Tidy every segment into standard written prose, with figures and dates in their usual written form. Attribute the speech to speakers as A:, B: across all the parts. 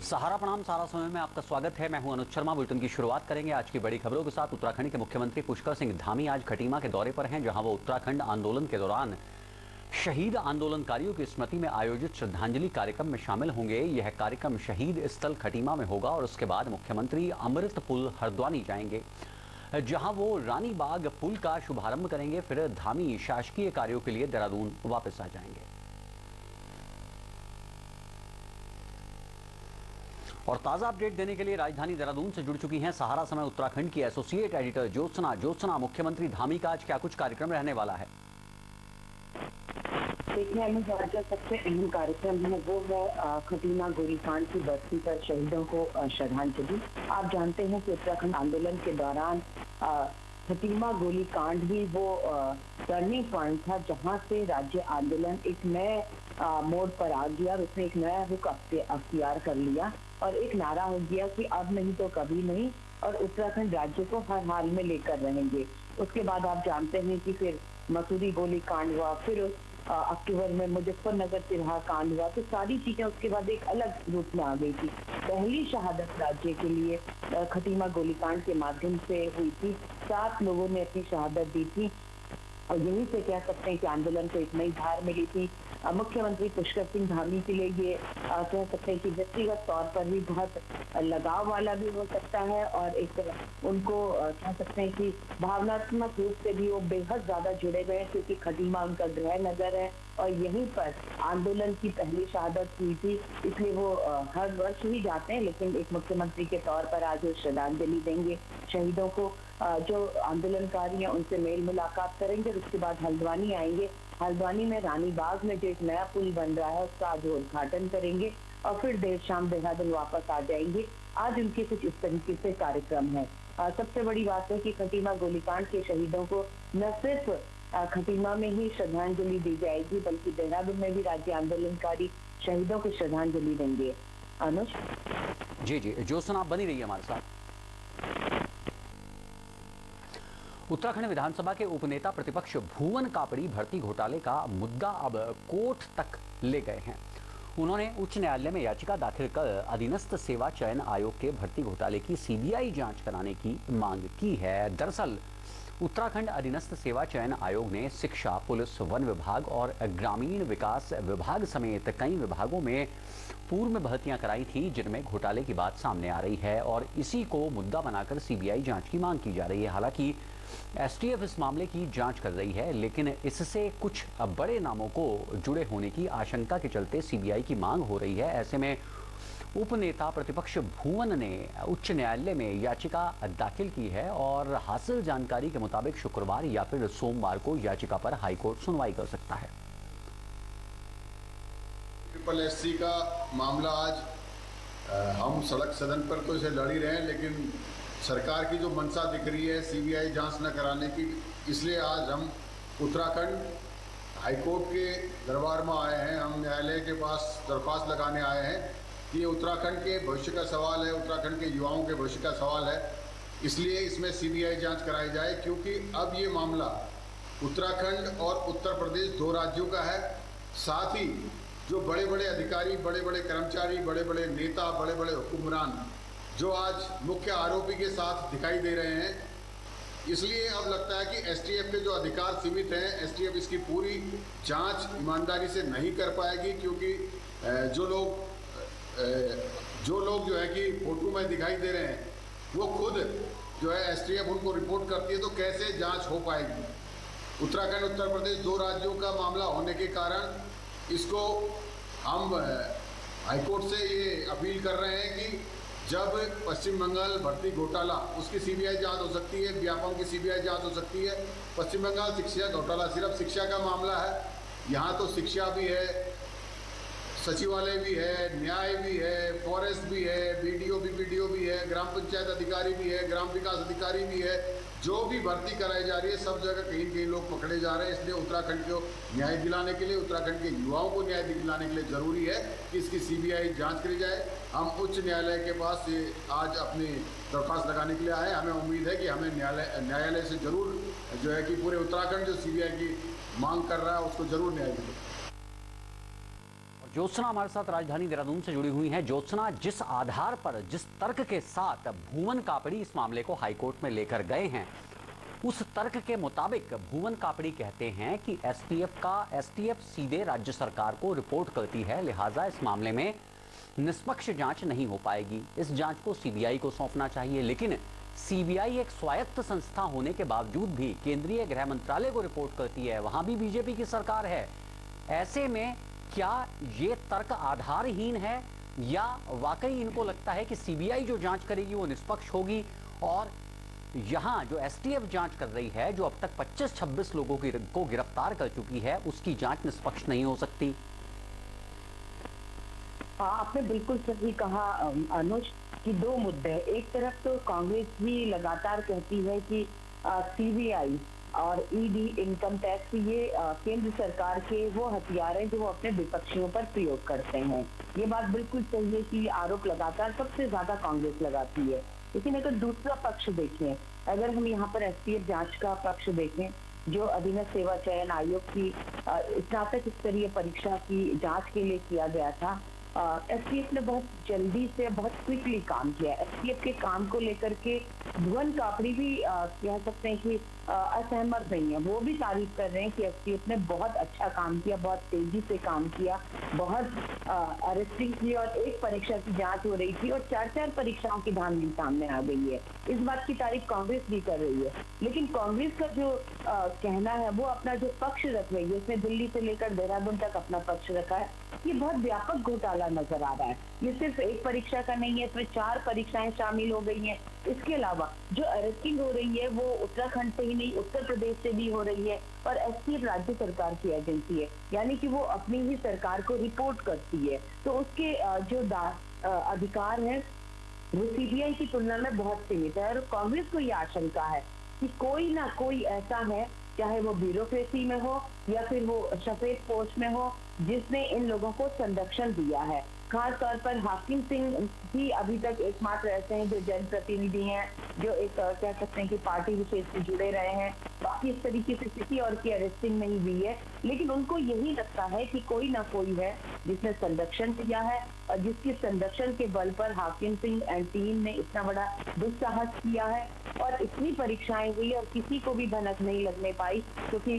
A: सहारा प्रणाम, सारा समय में आपका स्वागत है। मैं हूं अनुज शर्मा। बुलेटिन की शुरुआत करेंगे आज की बड़ी खबरों के साथ। उत्तराखंड के मुख्यमंत्री पुष्कर सिंह धामी आज खटीमा के दौरे पर हैं, जहां वो उत्तराखंड आंदोलन के दौरान शहीद आंदोलनकारियों की स्मृति में आयोजित श्रद्धांजलि कार्यक्रम में शामिल होंगे। यह कार्यक्रम शहीद स्थल खटीमा में होगा और उसके बाद मुख्यमंत्री अमृत पुल हरद्वानी जाएंगे, जहां वो रानी बाग पुल का शुभारंभ करेंगे। फिर धामी शासकीय कार्यों के लिए देहरादून वापस आ जाएंगे। और ताजा अपडेट देने के लिए राजधानी देहरादून से जुड़ चुकी हैं सहारा समय उत्तराखंड की एसोसिएट एडिटर ज्योत्सना। मुख्यमंत्री धामी का आज क्या कुछ कार्यक्रम रहने वाला है?
B: देखिए अनुज, आज का सबसे अहम कार्यक्रम है वो है खटीमा गोलीकांड की बरसी पर शहीदों को श्रद्धांजलि। आप जानते हैं कि उत्तराखंड आंदोलन के दौरान खटीमा गोलीकांड ही वो टर्निंग पॉइंट था, जहां से राज्य आंदोलन एक नए मोड़ पर आ गया और उसने एक नया रुख अख्तियार कर लिया और एक नारा हो गया कि अब नहीं तो कभी नहीं, और उत्तराखंड राज्य को हर हाल में लेकर रहेंगे। उसके बाद आप जानते हैं कि फिर मसूरी गोलीकांड हुआ, फिर अक्टूबर में मुजफ्फरनगर तिरहा कांड हुआ, तो सारी चीजें उसके बाद एक अलग रूप में आ गई थी। पहली शहादत राज्य के लिए खटीमा गोलीकांड के माध्यम से हुई थी। 7 लोगों ने अपनी शहादत दी थी और यहीं से कह सकते हैं कि आंदोलन को एक नई धार मिली थी। मुख्यमंत्री पुष्कर सिंह धामी के लिए ये कह सकते हैं कि व्यक्तिगत तौर पर भी बहुत लगाव वाला भी हो सकता है और एक उनको कह सकते हैं कि भावनात्मक रूप से भी वो बेहद ज्यादा जुड़े गए हैं, क्योंकि खटीमा उनका गृह नगर है और यहीं पर आंदोलन की पहली शहादत हुई थी। इसलिए वो हर वर्ष ही जाते हैं, लेकिन एक मुख्यमंत्री के तौर पर आज वो श्रद्धांजलि देंगे शहीदों को। जो आंदोलनकारी हैं उनसे मेल मुलाकात करेंगे, उसके बाद हल्द्वानी आएंगे। हल्द्वानी में रानी बाग में जो एक नया पुल बन रहा है उसका आज उद्घाटन करेंगे और फिर देर शाम देहरादून वापस आ जाएंगे। आज उनके कुछ इस तरीके से कार्यक्रम है। सबसे बड़ी बात है कि खटीमा गोलीकांड के शहीदों को न सिर्फ खटीमा में ही श्रद्धांजलि दी जाएगी, बल्कि देहरादून में भी राज्य आंदोलनकारी शहीदों को श्रद्धांजलि देंगे। अनुज
A: जी ज्योत्सना, आप बनी रही हमारे साथ। उत्तराखंड विधानसभा के उपनेता प्रतिपक्ष भुवन कापड़ी भर्ती घोटाले का मुद्दा अब कोर्ट तक ले गए हैं। उन्होंने उच्च न्यायालय में याचिका दाखिल कर अधीनस्थ सेवा चयन आयोग के भर्ती घोटाले की सीबीआई जांच कराने की मांग की है। दरअसल उत्तराखंड अधीनस्थ सेवा चयन आयोग ने शिक्षा, पुलिस, वन विभाग और ग्रामीण विकास विभाग समेत कई विभागों में पूर्व में भर्तियां कराई थी, जिनमें घोटाले की बात सामने आ रही है और इसी को मुद्दा बनाकर सीबीआई जांच की मांग की जा रही है। हालांकि एसटीएफ इस मामले की जांच कर रही है, लेकिन इससे कुछ बड़े नामों को जुड़े होने की आशंका के चलते सीबीआई की मांग हो रही है। ऐसे में उपनेता प्रतिपक्ष भुवन ने उच्च न्यायालय में याचिका दाखिल की है और हासिल जानकारी के मुताबिक शुक्रवार या फिर सोमवार को याचिका पर हाईकोर्ट सुनवाई कर सकता है।
C: ट्रिपल एससी का मामला आज हम सड़क सदन पर तो इसे लड़ ही रहे हैं, लेकिन सरकार की जो मंशा दिख रही है सीबीआई जांच न कराने की, इसलिए आज हम उत्तराखंड हाईकोर्ट के दरबार में आए हैं। हम न्यायालय के पास दरख्वास्त लगाने आए हैं कि ये उत्तराखंड के भविष्य का सवाल है, उत्तराखंड के युवाओं के भविष्य का सवाल है, इसलिए इसमें सीबीआई जांच कराई जाए। क्योंकि अब ये मामला उत्तराखंड और उत्तर प्रदेश 2 राज्यों का है। साथ ही जो बड़े बड़े अधिकारी, बड़े बड़े कर्मचारी, बड़े बड़े नेता, बड़े बड़े हुक्मरान जो आज मुख्य आरोपी के साथ दिखाई दे रहे हैं, इसलिए अब लगता है कि एसटीएफ के जो अधिकार सीमित हैं, एसटीएफ इसकी पूरी जांच ईमानदारी से नहीं कर पाएगी। क्योंकि जो लोग जो है कि फोटो में दिखाई दे रहे हैं, वो खुद जो है एसटीएफ उनको रिपोर्ट करती है, तो कैसे जांच हो पाएगी। उत्तराखंड उत्तर प्रदेश 2 राज्यों का मामला होने के कारण इसको हम हाईकोर्ट से ये अपील कर रहे हैं कि जब पश्चिम बंगाल भर्ती घोटाला, उसकी सीबीआई जांच हो सकती है, व्यापम की सीबीआई जांच हो सकती है। पश्चिम बंगाल शिक्षा घोटाला सिर्फ शिक्षा का मामला है, यहाँ तो शिक्षा भी है, सचिवालय भी है, न्याय भी है, फॉरेस्ट भी है, बीडीओ भी है, ग्राम पंचायत अधिकारी भी है, ग्राम विकास अधिकारी भी है। जो भी भर्ती कराई जा रही है सब जगह कहीं न कहीं लोग पकड़े जा रहे हैं। इसलिए उत्तराखंड को न्याय दिलाने के लिए, उत्तराखंड के युवाओं को न्याय दिलाने के लिए जरूरी है कि इसकी सीबीआई जांच करी जाए। हम उच्च न्यायालय के पास आज अपनी दरख्वास्त लगाने के लिए आए। हमें उम्मीद है कि हमें न्यायालय से जरूर जो है कि पूरे उत्तराखंड जो सीबीआई की मांग कर रहा है उसको जरूर न्याय मिलेगा।
A: ज्योत्सना हमारे साथ राजधानी देहरादून से जुड़ी हुई हैं। ज्योत्सना, जिस आधार पर, जिस तर्क के साथ भुवन कापड़ी इस मामले को हाईकोर्ट में लेकर गए हैं, उस तर्क के मुताबिक भुवन कापड़ी कहते हैं कि एसटीएफ सीधे राज्य सरकार को रिपोर्ट करती है, लिहाजा इस मामले में निष्पक्ष जांच नहीं हो पाएगी। इस जांच को सीबीआई को सौंपना चाहिए। लेकिन सीबीआई एक स्वायत्त संस्था होने के बावजूद भी केंद्रीय गृह मंत्रालय को रिपोर्ट करती है, वहां भी बीजेपी की सरकार है। ऐसे में क्या ये तर्क आधारहीन है या वाकई इनको लगता है कि सीबीआई जो जांच करेगी वो निष्पक्ष होगी और यहां जो एसटीएफ जांच कर रही है, जो अब तक 25-26 लोगों को गिरफ्तार कर चुकी है, उसकी जांच निष्पक्ष नहीं हो सकती?
B: आपने बिल्कुल सही कहा अनुज कि दो मुद्दे। एक तरफ तो कांग्रेस भी लगातार कहती है कि सीबीआई और ईडी, इनकम टैक्स, ये केंद्र सरकार के वो हथियार हैं जो वो अपने विपक्षियों पर प्रयोग करते हैं। ये बात बिल्कुल सही है कि आरोप लगातार सबसे ज्यादा कांग्रेस लगाती है। लेकिन अगर दूसरा पक्ष देखें, अगर हम यहाँ पर एसटीएफ जांच का पक्ष देखें, जो अधीनस्थ सेवा चयन आयोग की स्नातक स्तरीय परीक्षा की जांच के लिए किया गया था, एसटीएफ ने बहुत जल्दी से, बहुत क्विकली काम किया। एसटीएफ के काम को लेकर के भुवन कापड़ी भी कह सकते हैं कि असहमत नहीं है। वो भी तारीफ कर रहे हैं कि एसटीएफ ने बहुत अच्छा काम किया, बहुत तेजी से काम किया, बहुत अरेस्टिंग की और एक परीक्षा की जांच हो रही थी और 4-4 परीक्षाओं की धांधली सामने आ गई है। इस बात की तारीफ कांग्रेस भी कर रही है। लेकिन कांग्रेस का जो कहना है, वो अपना जो पक्ष रख रही है, उसने दिल्ली से लेकर देहरादून तक अपना पक्ष रखा है। ये बहुत व्यापक घोटाला नजर आ रहा है। ये सिर्फ एक परीक्षा का नहीं है, इसमें 4 परीक्षाएं शामिल हो गई हैं। इसके अलावा जो अरेस्टिंग हो रही है वो उत्तराखंड से ही नहीं, उत्तर प्रदेश से भी हो रही है और एसटीएफ राज्य सरकार की एजेंसी है, यानी कि वो अपनी ही सरकार को रिपोर्ट करती है। तो उसके जो अधिकार है वो सीबीआई की तुलना में बहुत सीमित है और कांग्रेस को ये आशंका है कि कोई ना कोई ऐसा है, चाहे वो ब्यूरोक्रेसी में हो या फिर वो सफेद पोस्ट में हो, जिसने इन लोगों को संरक्षण दिया है। खास तौर पर हाकिम सिंह ही अभी तक एकमात्र ऐसे हैं जो जनप्रतिनिधि हैं, जो एक कह सकते हैं कि पार्टी विशेष से जुड़े रहे हैं। बाकी इस तरीके से किसी और की अरेस्टिंग नहीं हुई है, लेकिन उनको यही लगता है कि कोई ना कोई है जिसने संरक्षण दिया है और जिसके संरक्षण के बल पर हाकिम सिंह एंड टीम ने इतना बड़ा दुस्साहस किया है और इतनी परीक्षाएं हुई और किसी को भी भनक नहीं लगने पाई। क्योंकि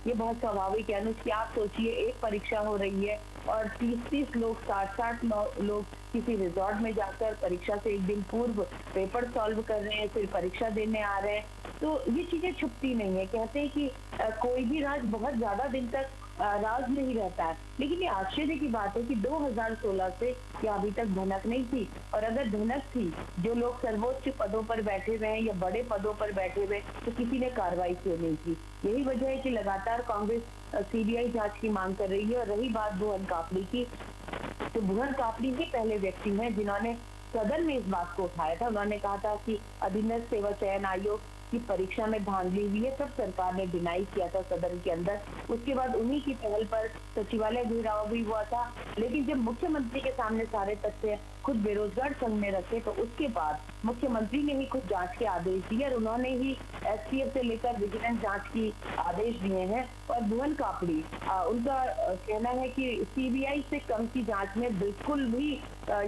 B: ये बहुत स्वाभाविक है। अनुज, आप सोचिए, एक परीक्षा हो रही है और 30-30 लोग, 60-60 लोग किसी रिजॉर्ट में जाकर परीक्षा से एक दिन पूर्व पेपर सॉल्व कर रहे हैं, फिर परीक्षा देने आ रहे हैं। तो ये चीजें छुपती नहीं है। कहते हैं कि कोई भी राज बहुत ज्यादा दिन तक राज नहीं रहता है, लेकिन ये आश्चर्य की बात है कि 2016 से क्या अभी तक भनक नहीं थी। और अगर भनक थी, जो लोग सर्वोच्च पदों पर बैठे हुए हैं या बड़े पदों पर बैठे हुए, तो किसी ने कार्रवाई क्यों नहीं की? यही वजह है कि लगातार कांग्रेस सीबीआई जांच की मांग कर रही है। और रही बात भुवन कापड़ी की, तो भुवन कापड़ी ही पहले व्यक्ति हैं जिन्होंने सदन में इस बात को उठाया था। उन्होंने कहा था कि अधीनस्थ सेवा चयन आयोग की परीक्षा में धांधली हुई है, तब सरकार ने डिनाई किया था सदन के अंदर। उसके बाद उन्हीं की पहल पर सचिवालय घेराव भी हुआ था। लेकिन जब मुख्यमंत्री के सामने सारे तथ्य खुद बेरोजगार संघ ने रखे, तो उसके बाद मुख्यमंत्री ने ही खुद जांच के आदेश दिए और उन्होंने ही एसटीएफ से लेकर विजिलेंस जांच की आदेश दिए हैं। और भुवन कापड़ी, उनका कहना है कि सीबीआई से कम की जांच में बिल्कुल भी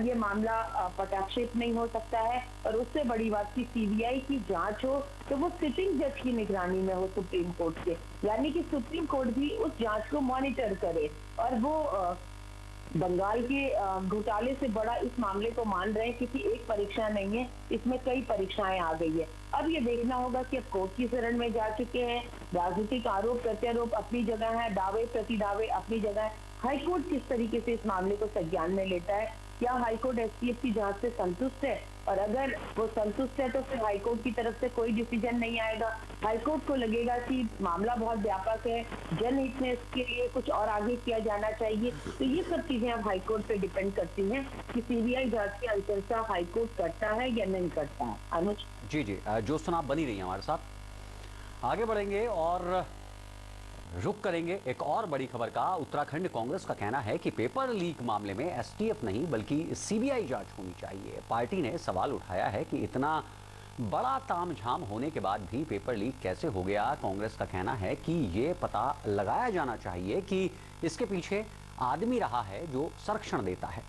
B: ये मामला पटाक्षेप नहीं हो सकता है। और उससे बड़ी बात की सीबीआई की जांच हो तो वो सिटिंग जज की निगरानी में हो, सुप्रीम कोर्ट के, यानी कि सुप्रीम कोर्ट भी उस जांच को मॉनिटर करे। और वो बंगाल के घोटाले से बड़ा इस मामले को मान रहे हैं, क्योंकि एक परीक्षा नहीं है, इसमें कई परीक्षाएं आ गई है। अब ये देखना होगा कि अब कोर्ट की शरण में जा चुके हैं, राजनीतिक आरोप प्रत्यारोप अपनी जगह है, दावे प्रतिदावे अपनी जगह है। हाईकोर्ट किस तरीके से इस मामले को संज्ञान में लेता है? क्या हाईकोर्ट एसटीएफ की जांच से संतुष्ट है? और अगर वो संतुष्ट है तो फिर हाईकोर्ट की तरफ से कोई डिसीजन नहीं आएगा। हाईकोर्ट को लगेगा कि मामला बहुत व्यापक है, जनहित में इसके लिए कुछ और आगे किया जाना चाहिए। तो ये सब चीजें अब हाईकोर्ट पे डिपेंड करती हैं कि सीबीआई जांच की अनुशंसा हाईकोर्ट करता है या नहीं करता है। अनुज
A: जी, ज्योत्सना आप बनी रही है हमारे साथ। आगे बढ़ेंगे और रुक करेंगे एक और बड़ी खबर का। उत्तराखंड कांग्रेस का कहना है कि पेपर लीक मामले में एसटीएफ नहीं बल्कि सीबीआई जांच होनी चाहिए। पार्टी ने सवाल उठाया है कि इतना बड़ा तामझाम होने के बाद भी पेपर लीक कैसे हो गया। कांग्रेस का कहना है कि ये पता लगाया जाना चाहिए कि इसके पीछे आदमी रहा है जो संरक्षण देता है।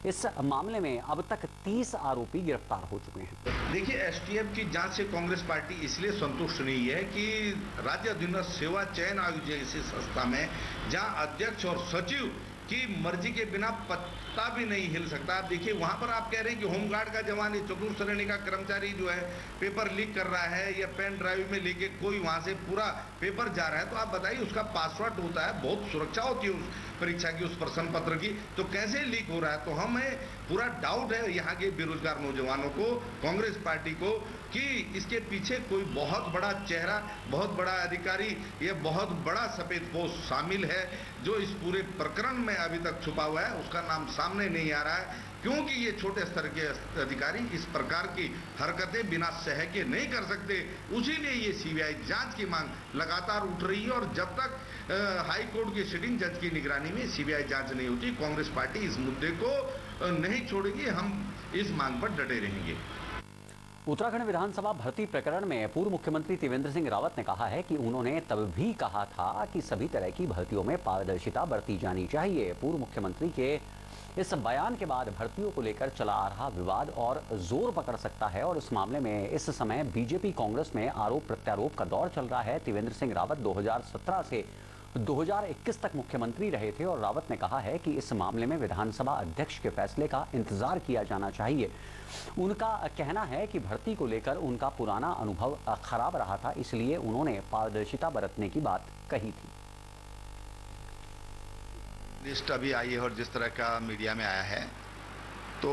A: इस मामले में अब तक 30 आरोपी गिरफ्तार हो चुके हैं।
D: देखिए, एसटीएफ की जांच से कांग्रेस पार्टी इसलिए संतुष्ट नहीं है कि राज्य अधीनस्थ सेवा चयन आयोग जैसी संस्था में जहां अध्यक्ष और सचिव की मर्जी के बिना पत्ता भी नहीं हिल सकता। आप देखिए, वहां पर आप कह रहे हैं कि होमगार्ड का जवान, चतुर्थ श्रेणी का कर्मचारी जो है पेपर लीक कर रहा है या पेन ड्राइव में लेके कोई वहां से पूरा पेपर जा रहा है, तो आप बताइए उसका पासवर्ड होता है, बहुत सुरक्षा होती है उस परीक्षा की, उस प्रश्न पत्र की, तो कैसे लीक हो रहा है? तो हमें पूरा डाउट है यहाँ के बेरोजगार नौजवानों को, कांग्रेस पार्टी को, कि इसके पीछे कोई बहुत बड़ा चेहरा, बहुत बड़ा अधिकारी या बहुत बड़ा सफेद पोस्ट शामिल है जो इस पूरे प्रकरण में अभी तक छुपा हुआ है। उसका नाम सामने नहीं आ रहा है क्योंकि ये छोटे स्तर के अधिकारी इस प्रकार की हरकतें बिना सह के नहीं कर सकते। उसीलिए ये सीबीआई जांच की मांग लगातार उठ रही है और जब तक हाई कोर्ट के सिटिंग जज की निगरानी में सीबीआई जांच नहीं होती, कांग्रेस पार्टी इस मुद्दे को नहीं छोड़ेगी। हम इस मांग पर डटे रहेंगे।
A: उत्तराखंड विधानसभा भर्ती प्रकरण में पूर्व मुख्यमंत्री त्रिवेंद्र सिंह रावत ने कहा है कि उन्होंने तब भी कहा था कि सभी तरह की भर्तियों में पारदर्शिता बरती जानी चाहिए। पूर्व मुख्यमंत्री के इस बयान के बाद भर्तियों को लेकर चला आ रहा विवाद और जोर पकड़ सकता है और इस मामले में इस समय बीजेपी कांग्रेस में आरोप प्रत्यारोप का दौर चल रहा है। त्रिवेंद्र सिंह रावत 2017 से 2021 तक मुख्यमंत्री रहे थे और रावत ने कहा है कि इस मामले में विधानसभा अध्यक्ष के फैसले का इंतजार किया जाना चाहिए। उनका कहना है कि भर्ती को लेकर उनका पुराना अनुभव खराब रहा था, इसलिए उन्होंने पारदर्शिता बरतने की बात कही थी।
E: लिस्ट अभी आई है और जिस तरह का मीडिया में आया है, तो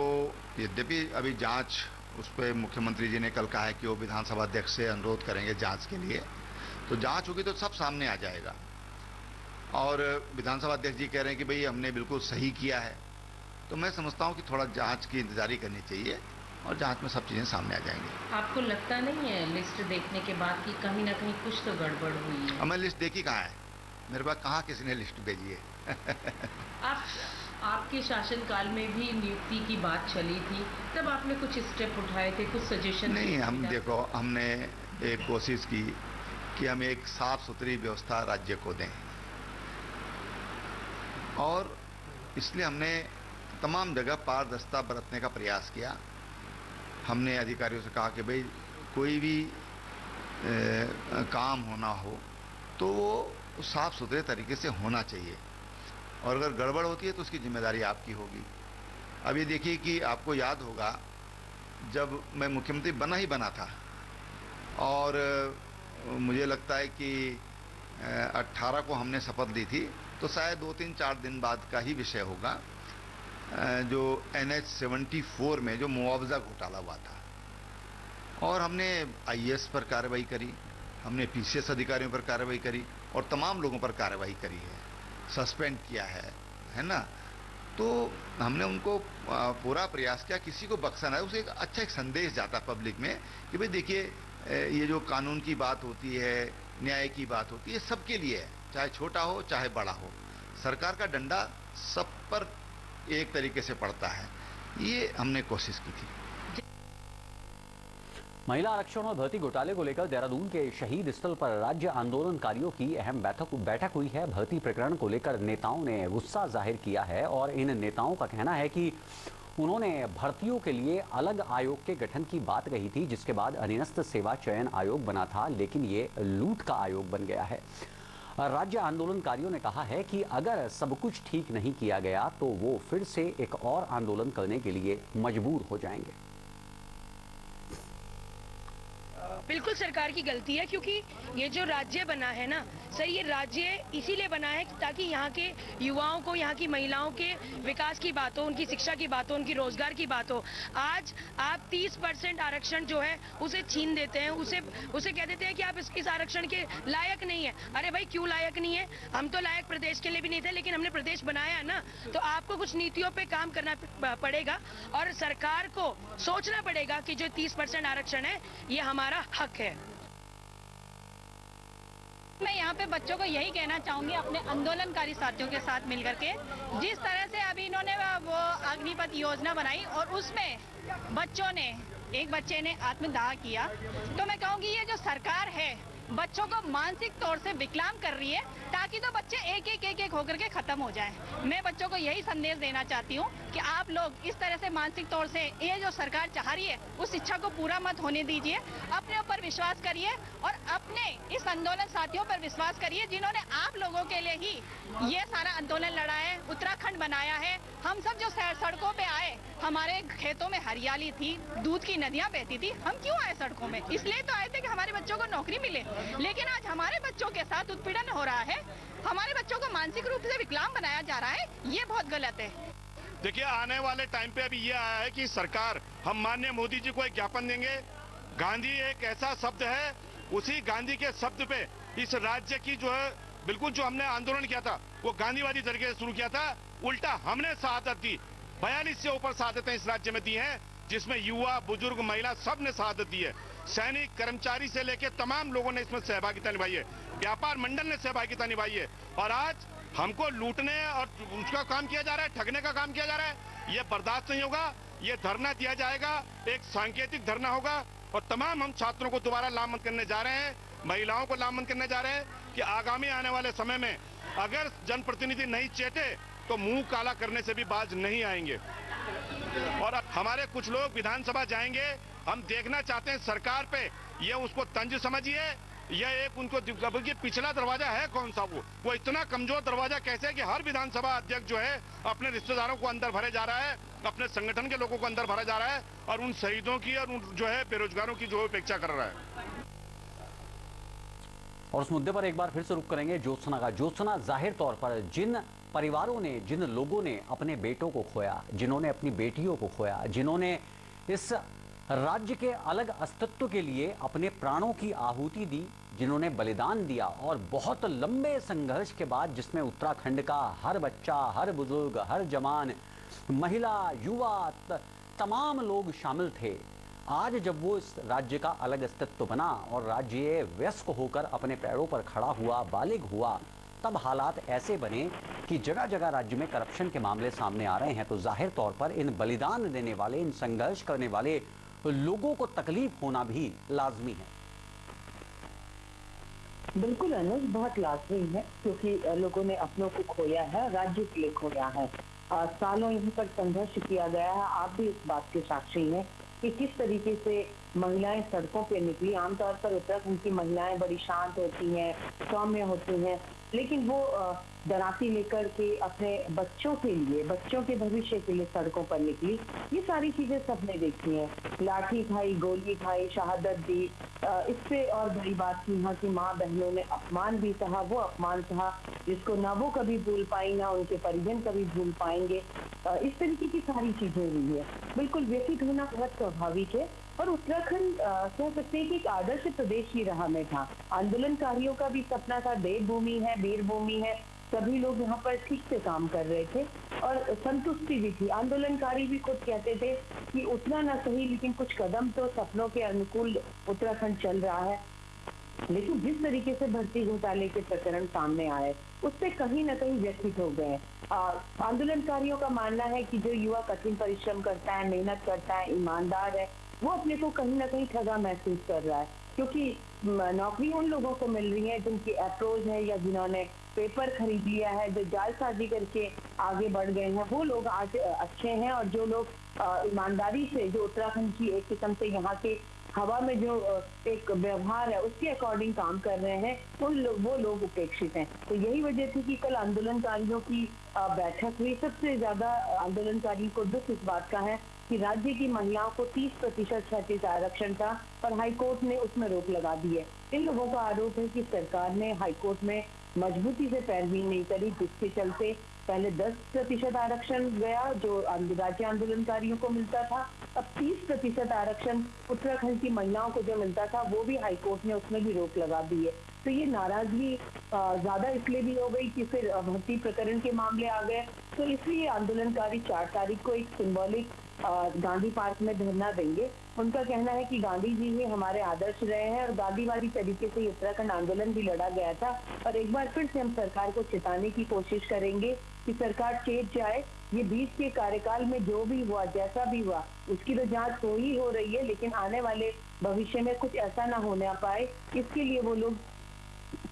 E: यद्यपि अभी जांच, उस पर मुख्यमंत्री जी ने कल कहा है कि वो विधानसभा अध्यक्ष से अनुरोध करेंगे जांच के लिए, तो जांच होगी तो सब सामने आ जाएगा। और विधानसभा अध्यक्ष जी कह रहे हैं कि भाई हमने बिल्कुल सही किया है, तो मैं समझता हूं कि थोड़ा जांच की इंतजारी करनी चाहिए और जांच में सब चीजें सामने आ जाएंगी।
F: आपको लगता नहीं है लिस्ट देखने के बाद कि कहीं ना कहीं कुछ तो गड़बड़ हुई है?
E: हमें लिस्ट देखी कहाँ है? मेरे पास कहाँ किसी ने लिस्ट भेजी है?
F: आपके शासनकाल में भी नियुक्ति की बात चली थी, तब आपने कुछ स्टेप उठाए थे, कुछ सजेशन?
E: नहीं, हम देखो, हमने एक कोशिश की कि हम एक साफ सुथरी व्यवस्था राज्य को दें और इसलिए हमने तमाम जगह पारदर्शिता बरतने का प्रयास किया। हमने अधिकारियों से कहा कि भाई कोई भी काम होना हो तो वो साफ सुथरे तरीके से होना चाहिए और अगर गड़बड़ होती है तो उसकी जिम्मेदारी आपकी होगी। अब ये देखिए कि आपको याद होगा जब मैं मुख्यमंत्री बना था और मुझे लगता है कि 18 को हमने शपथ ली थी, तो शायद 2-3-4 दिन बाद का ही विषय होगा जो NH 74 में जो मुआवजा घोटाला हुआ था और हमने IAS पर कार्रवाई करी, हमने PCS अधिकारियों पर कार्रवाई करी और तमाम लोगों पर कार्रवाई करी है, सस्पेंड किया है ना। तो हमने उनको पूरा प्रयास किया, किसी को बख्शा ना। उसे एक अच्छा एक संदेश जाता पब्लिक में कि भाई देखिए ये जो कानून की बात होती है, न्याय की बात होती है, सबके लिए है, चाहे छोटा हो चाहे बड़ा हो। सरकार का डंडा सब पर एक तरीके से पड़ता है, ये हमने कोशिश की थी।
A: महिला आरक्षण और भर्ती घोटाले को लेकर देहरादून के शहीद स्थल पर राज्य आंदोलनकारियों की अहम बैठक हुई है। भर्ती प्रकरण को लेकर नेताओं ने गुस्सा जाहिर किया है और इन नेताओं का कहना है कि उन्होंने भर्तियों के लिए अलग आयोग के गठन की बात कही थी, जिसके बाद अधीनस्थ सेवा चयन आयोग बना था, लेकिन ये लूट का आयोग बन गया है। राज्य आंदोलनकारियों ने कहा है कि अगर सब कुछ ठीक नहीं किया गया तो वो फिर से एक और आंदोलन करने के लिए मजबूर हो जाएंगे।
G: बिल्कुल सरकार की गलती है, क्योंकि ये जो राज्य बना है ना सर, ये राज्य इसीलिए बना है ताकि यहाँ के युवाओं को, यहाँ की महिलाओं के विकास की बात हो, उनकी शिक्षा की बात हो, उनकी रोजगार की बात हो। आज आप 30% आरक्षण जो है उसे छीन देते हैं, उसे कह देते हैं कि आप इस आरक्षण के लायक नहीं है। अरे भाई क्यों लायक नहीं है? हम तो लायक प्रदेश के लिए भी नहीं थे, लेकिन हमने प्रदेश बनाया ना, तो आपको कुछ नीतियों पे काम करना पड़ेगा और सरकार को सोचना पड़ेगा कि जो 30% आरक्षण है ये हमारा हक है।
H: मैं यहाँ पे बच्चों को यही कहना चाहूंगी, अपने आंदोलनकारी साथियों के साथ मिलकर के, जिस तरह से अभी इन्होंने वो अग्निपथ योजना बनाई और उसमें बच्चों ने, एक बच्चे ने आत्मदाह किया, तो मैं कहूँगी ये जो सरकार है बच्चों को मानसिक तौर से विकलांग कर रही है, ताकि तो बच्चे एक एक होकर के खत्म हो जाएं। मैं बच्चों को यही संदेश देना चाहती हूँ कि आप लोग इस तरह से मानसिक तौर से ये जो सरकार चाह रही है उस इच्छा को पूरा मत होने दीजिए। अपने ऊपर विश्वास करिए और अपने इस आंदोलन साथियों पर विश्वास करिए जिन्होंने आप लोगों के लिए ही ये सारा आंदोलन लड़ा है, उत्तराखंड बनाया है। हम सब जो सड़कों पे आए, हमारे खेतों में हरियाली थी, दूध की नदियां बहती थी, हम क्यों आए सड़कों में? इसलिए तो आए थे कि हमारे बच्चों को नौकरी मिले। लेकिन आज हमारे बच्चों के साथ उत्पीड़न हो रहा है, हमारे बच्चों को मानसिक रूप से विकलांग बनाया जा रहा है, ये बहुत गलत है।
I: देखिए, आने वाले टाइम पे अभी ये आया है कि सरकार, हम माननीय मोदी जी को एक ज्ञापन देंगे। गांधी एक ऐसा शब्द है, उसी गांधी के शब्द पे इस राज्य की जो है बिल्कुल जो हमने आंदोलन किया था वो गांधीवादी तरीके से शुरू किया था, उल्टा हमने शहादत दी। 42 से ऊपर शहादतें इस राज्य में दी हैं, जिसमें युवा, बुजुर्ग, महिला सब ने शहादत दी है। सैनिक, कर्मचारी से लेकर तमाम लोगों ने इसमें सहभागिता निभाई है, व्यापार मंडल ने सहभागिता निभाई है। और आज हमको लूटने और उसका काम किया जा रहा है, ठगने का काम किया जा रहा है, ये बर्दाश्त नहीं होगा। ये धरना दिया जाएगा, एक सांकेतिक धरना होगा और तमाम हम छात्रों को दोबारा लामबंद करने जा रहे हैं, महिलाओं को लामबंद करने जा रहे हैं कि आगामी आने वाले समय में अगर जनप्रतिनिधि नहीं चेते तो मुंह काला करने से भी बाज नहीं आएंगे। और हमारे कुछ लोग विधानसभा जाएंगे, हम देखना चाहते हैं सरकार पे ये उसको तंज समझिए, यह एक उनको पिछला दरवाजा है कौन सा, वो इतना कमजोर दरवाजा कैसे है कि हर विधानसभा अध्यक्ष जो है अपने रिश्तेदारों को अंदर भरे जा रहा है, अपने संगठन के लोगों को अंदर भरा जा रहा है और उन शहीदों की और उन जो है बेरोजगारों की जो उपेक्षा कर रहा है।
A: और उस मुद्दे पर एक बार फिर से रुक करेंगे ज्योत्सना का। ज्योत्सना, जाहिर तौर पर जिन परिवारों ने, जिन लोगों ने अपने बेटों को खोया, जिन्होंने अपनी बेटियों को खोया, जिन्होंने इस राज्य के अलग अस्तित्व के लिए अपने प्राणों की आहुति दी, जिन्होंने बलिदान दिया और बहुत लंबे संघर्ष के बाद जिसमें उत्तराखंड का हर बच्चा, हर बुजुर्ग, हर जवान, महिला, युवा, तमाम लोग शामिल थे। आज जब वो इस राज्य का अलग अस्तित्व बना और राज्य वयस्क होकर अपने पैरों पर खड़ा हुआ, बालिग हुआ, तब हालात ऐसे बने कि जगह जगह राज्य में करप्शन के मामले सामने आ रहे हैं। तो जाहिर तौर पर इन बलिदान देने वाले, इन संघर्ष करने वाले लोगों को तकलीफ होना भी लाजमी है।
B: बिल्कुल अनुज, बहुत लाजमी है क्योंकि लोगों ने अपनों को खोया है, राज्य के लिए खोया है। सालों यहीं पर संघर्ष किया गया है। आप भी इस बात के साक्षी हैं कि किस तरीके से महिलाएं सड़कों पे निकली। आमतौर पर उत्तराखंड की महिलाएं बड़ी शांत होती हैं, सौम्य होती हैं, लेकिन वो डराती लेकर के अपने बच्चों के लिए, बच्चों के भविष्य के लिए सड़कों पर निकली। ये सारी चीजें सबने देखी हैं। लाठी खाई, गोली खाई, शहादत दी। इससे और बड़ी बात की यहाँ की माँ बहनों ने अपमान भी सहा, वो अपमान सहा जिसको ना वो कभी भूल पाई, ना उनके परिजन कभी भूल पाएंगे। इस तरीके की सारी चीजें हुई है। बिल्कुल व्यथित होना बहुत स्वाभाविक है। और उत्तराखंड कह सकते हैं कि एक आदर्श प्रदेश की राह में था। आंदोलनकारियों का भी सपना था, देवभूमि है, वीरभूमि है, सभी लोग यहाँ पर ठीक से काम कर रहे थे और संतुष्टि भी थी। आंदोलनकारी भी खुद कहते थे कि उतना ना सही लेकिन कुछ कदम तो सपनों के अनुकूल उत्तराखंड चल रहा है। लेकिन जिस तरीके से भर्ती घोटाले के प्रकरण सामने आए, उससे कहीं ना कहीं व्यथित हो गए। आंदोलनकारियों का मानना है कि जो युवा कठिन परिश्रम करता है, मेहनत करता है, ईमानदार है, वो अपने को कहीं ना कहीं ठगा महसूस कर रहा है, क्योंकि नौकरी उन लोगों को मिल रही है जिनकी अप्रोच है या जिन्होंने पेपर खरीद लिया है, जो जालसाजी करके आगे बढ़ गए हैं, वो लोग आज अच्छे हैं। और जो लोग ईमानदारी से, जो उत्तराखंड की एक किस्म से यहाँ के हवा में जो एक व्यवहार है उसके अकॉर्डिंग काम कर रहे हैं, वो लोग उपेक्षित हैं। तो यही वजह थी कि कल आंदोलनकारियों की बैठक हुई। सबसे ज्यादा आंदोलनकारियों को दुख इस बात का है कि राज्य की महिलाओं को 30% क्षैतिज आरक्षण था और हाईकोर्ट ने उसमें रोक लगा दी है। इन लोगों का आरोप है कि सरकार ने हाईकोर्ट में मजबूती से पैरवी नहीं करी, जिसके चलते पहले 10% आरक्षण गया जो राज्य आंदोलनकारियों को मिलता था, अब 30% आरक्षण उत्तराखंड की महिलाओं को जो मिलता था वो भी हाईकोर्ट ने उसमें भी रोक लगा दी है। तो ये नाराजगी ज्यादा इसलिए भी हो गई कि फिर भर्ती प्रकरण के मामले आ गए, तो इसलिए आंदोलनकारी 4 तारीख को एक सिंबॉलिक गांधी पार्क में धरना देंगे। उनका कहना है कि गांधी जी ही हमारे आदर्श रहे हैं और गांधीवादी तरीके से उत्तराखंड आंदोलन भी लड़ा गया था। और एक बार फिर से हम सरकार को चेताने की कोशिश करेंगे कि सरकार चेत जाए। ये बीच के कार्यकाल में जो भी हुआ, जैसा भी हुआ, उसकी तो जांच हो रही है, लेकिन आने वाले भविष्य में कुछ ऐसा ना होने पाए, इसके लिए वो लोग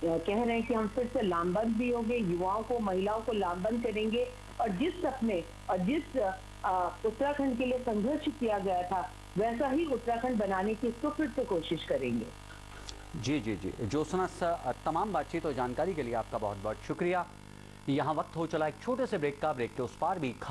B: कह रहे हैं कि हम फिर से लामबंद भी होंगे, युवाओं को, महिलाओं को लामबंद करेंगे और जिस सपने और जिस उत्तराखंड के लिए संघर्ष किया गया था वैसा ही उत्तराखंड बनाने की इसको फिर से कोशिश करेंगे।
A: जी जी जी ज्योत्सना, तमाम बातचीत और जानकारी के लिए आपका बहुत बहुत शुक्रिया। यहाँ वक्त हो चला एक छोटे से ब्रेक का। ब्रेक के उस पार भी खबर